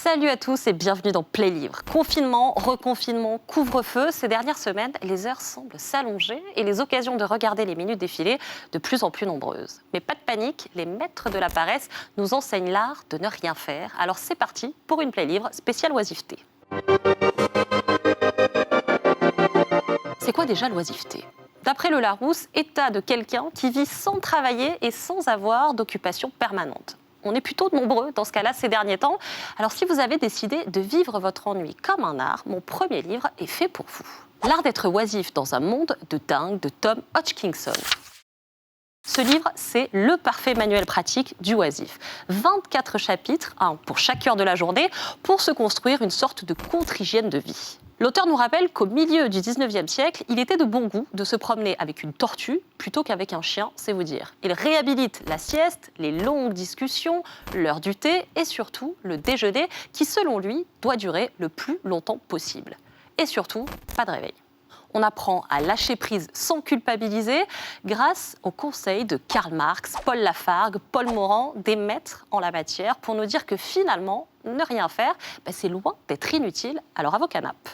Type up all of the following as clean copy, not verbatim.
Salut à tous et bienvenue dans Play Livre. Confinement, reconfinement, couvre-feu, ces dernières semaines, les heures semblent s'allonger et les occasions de regarder les minutes défiler de plus en plus nombreuses. Mais pas de panique, les maîtres de la paresse nous enseignent l'art de ne rien faire. Alors c'est parti pour une Play Livre spéciale oisiveté. C'est quoi déjà l'oisiveté ? D'après le Larousse, état de quelqu'un qui vit sans travailler et sans avoir d'occupation permanente. On est plutôt nombreux dans ce cas-là ces derniers temps. Alors si vous avez décidé de vivre votre ennui comme un art, mon premier livre est fait pour vous. L'art d'être oisif dans un monde de dingue de Tom Hodgkinson. Ce livre, c'est le parfait manuel pratique du oisif. 24 chapitres, un pour chaque heure de la journée, pour se construire une sorte de contre-hygiène de vie. L'auteur nous rappelle qu'au milieu du 19e siècle, il était de bon goût de se promener avec une tortue plutôt qu'avec un chien, c'est vous dire. Il réhabilite la sieste, les longues discussions, l'heure du thé et surtout le déjeuner qui, selon lui, doit durer le plus longtemps possible. Et surtout, pas de réveil. On apprend à lâcher prise sans culpabiliser grâce aux conseils de Karl Marx, Paul Lafargue, Paul Morand, des maîtres en la matière pour nous dire que finalement, ne rien faire, c'est loin d'être inutile, alors à vos canapes.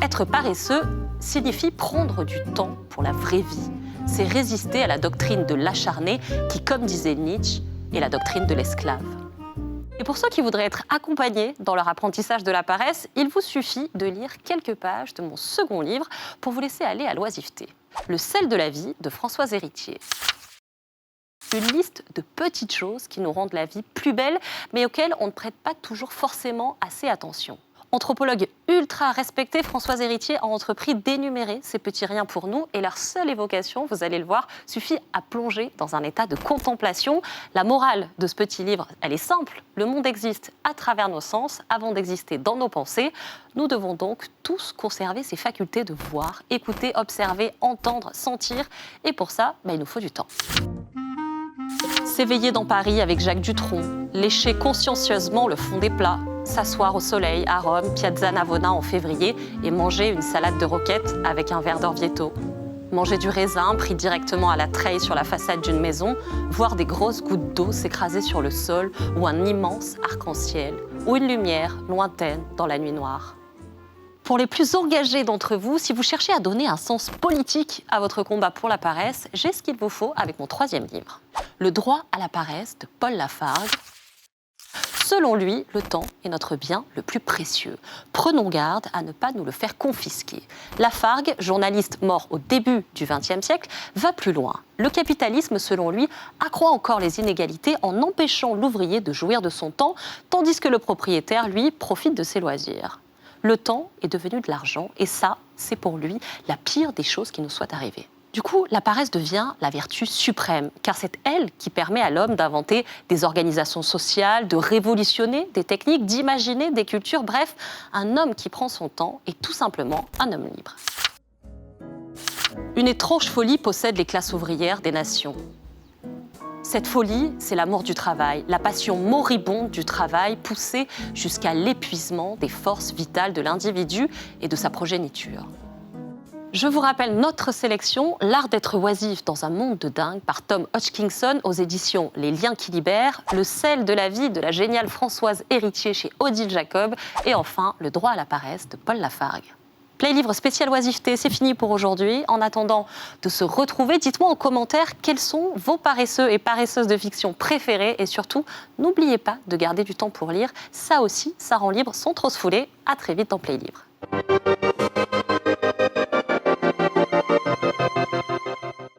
Être paresseux signifie prendre du temps pour la vraie vie. C'est résister à la doctrine de l'acharné qui, comme disait Nietzsche, est la doctrine de l'esclave. Et pour ceux qui voudraient être accompagnés dans leur apprentissage de la paresse, il vous suffit de lire quelques pages de mon second livre pour vous laisser aller à l'oisiveté. Le sel de la vie de Françoise Héritier. Une liste de petites choses qui nous rendent la vie plus belle, mais auxquelles on ne prête pas toujours forcément assez attention. Anthropologue ultra respectée, Françoise Héritier a entrepris d'énumérer ces petits riens pour nous et leur seule évocation, vous allez le voir, suffit à plonger dans un état de contemplation. La morale de ce petit livre, elle est simple. Le monde existe à travers nos sens avant d'exister dans nos pensées. Nous devons donc tous conserver ces facultés de voir, écouter, observer, entendre, sentir. Et pour ça, il nous faut du temps. S'éveiller dans Paris avec Jacques Dutronc, lécher consciencieusement le fond des plats, s'asseoir au soleil à Rome, Piazza Navona en février et manger une salade de roquettes avec un verre d'orvieto. Manger du raisin pris directement à la treille sur la façade d'une maison, voir des grosses gouttes d'eau s'écraser sur le sol ou un immense arc-en-ciel ou une lumière lointaine dans la nuit noire. Pour les plus engagés d'entre vous, si vous cherchez à donner un sens politique à votre combat pour la paresse, j'ai ce qu'il vous faut avec mon troisième livre. Le droit à la paresse de Paul Lafargue. Selon lui, le temps est notre bien le plus précieux. Prenons garde à ne pas nous le faire confisquer. Lafargue, journaliste mort au début du XXe siècle, va plus loin. Le capitalisme, selon lui, accroît encore les inégalités en empêchant l'ouvrier de jouir de son temps, tandis que le propriétaire, lui, profite de ses loisirs. Le temps est devenu de l'argent et ça, c'est pour lui la pire des choses qui nous soient arrivées. Du coup, la paresse devient la vertu suprême, car c'est elle qui permet à l'homme d'inventer des organisations sociales, de révolutionner des techniques, d'imaginer des cultures. Bref, un homme qui prend son temps est tout simplement un homme libre. Une étrange folie possède les classes ouvrières des nations. Cette folie, c'est l'amour du travail, la passion moribonde du travail poussée jusqu'à l'épuisement des forces vitales de l'individu et de sa progéniture. Je vous rappelle notre sélection, L'art d'être oisif dans un monde de dingue par Tom Hodgkinson aux éditions Les Liens qui libèrent, Le sel de la vie de la géniale Françoise Héritier chez Odile Jacob et enfin Le droit à la paresse de Paul Lafargue. Play Livre spécial oisiveté, c'est fini pour aujourd'hui. En attendant de se retrouver, dites-moi en commentaire quels sont vos paresseux et paresseuses de fiction préférés et surtout, n'oubliez pas de garder du temps pour lire. Ça aussi, ça rend libre sans trop se fouler. À très vite dans Play Livre.